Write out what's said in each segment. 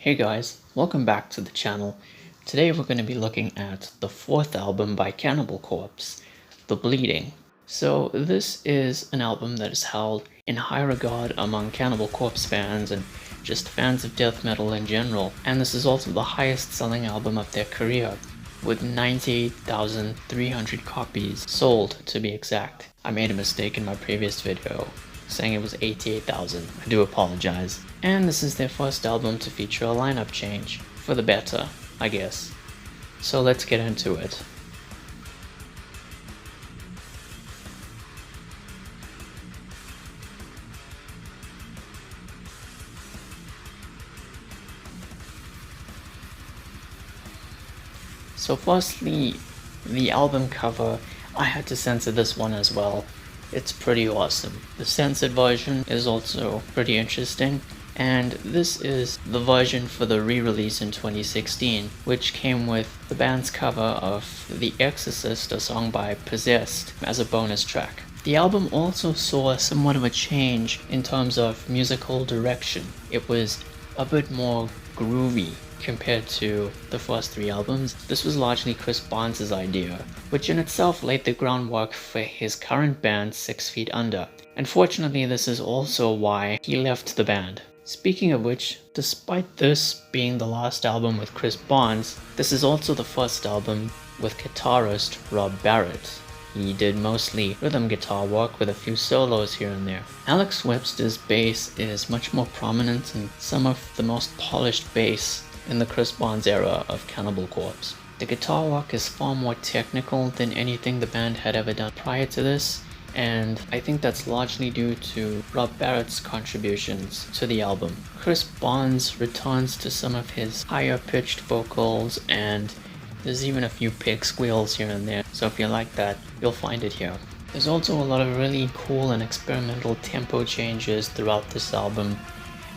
Hey guys, welcome back to the channel. Today we're going to be looking at the fourth album by Cannibal Corpse, The Bleeding. So this is an album that is held in high regard among Cannibal Corpse fans and just fans of death metal in general, and this is also the highest selling album of their career, with 98,300 copies sold to be exact. I made a mistake in my previous video, saying it was 88,000. I do apologize. And this is their first album to feature a lineup change. For the better, I guess. So let's get into it. So firstly, the album cover, I had to censor this one as well. It's pretty awesome. The censored version is also pretty interesting, and this is the version for the re-release in 2016, which came with the band's cover of The Exorcist, a song by Possessed, as a bonus track. The album also saw somewhat of a change in terms of musical direction. It was a bit more groovy compared to the first three albums. This was largely Chris Barnes' idea, which in itself laid the groundwork for his current band 6 Feet Under. Unfortunately, this is also why he left the band. Speaking of which, despite this being the last album with Chris Barnes, this is also the first album with guitarist Rob Barrett. He did mostly rhythm guitar work with a few solos here and there. Alex Webster's bass is much more prominent and some of the most polished bass in the Chris Barnes era of Cannibal Corpse. The guitar work is far more technical than anything the band had ever done prior to this, and I think that's largely due to Rob Barrett's contributions to the album. Chris Barnes returns to some of his higher pitched vocals, and there's even a few pig squeals here and there, so if you like that, you'll find it here. There's also a lot of really cool and experimental tempo changes throughout this album,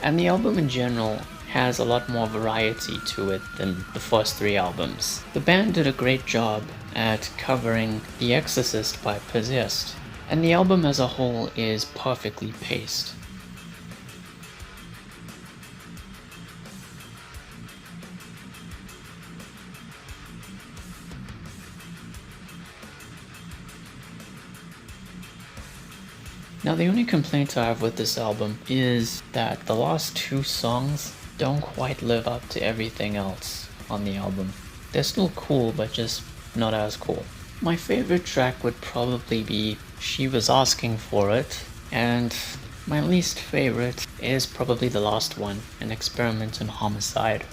and the album in general has a lot more variety to it than the first three albums. The band did a great job at covering The Exorcist by Possessed, and the album as a whole is perfectly paced. Now the only complaint I have with this album is that the last two songs don't quite live up to everything else on the album. They're still cool, but just not as cool. My favorite track would probably be She Was Asking For It, and my least favorite is probably the last one, An Experiment in Homicide.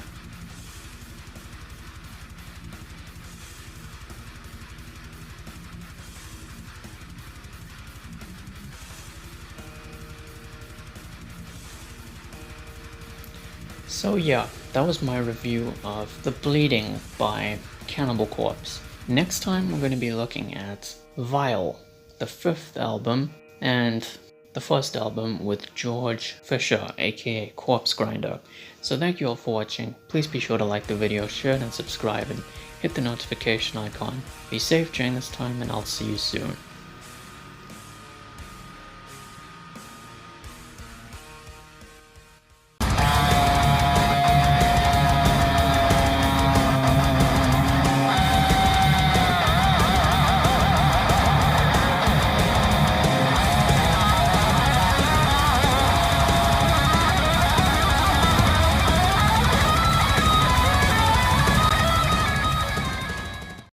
So yeah, that was my review of The Bleeding by Cannibal Corpse. Next time we're going to be looking at Vile, the fifth album, and the first album with George Fisher, aka Corpse Grinder. So thank you all for watching. Please be sure to like the video, share it, and subscribe, and hit the notification icon. Be safe during this time, and I'll see you soon.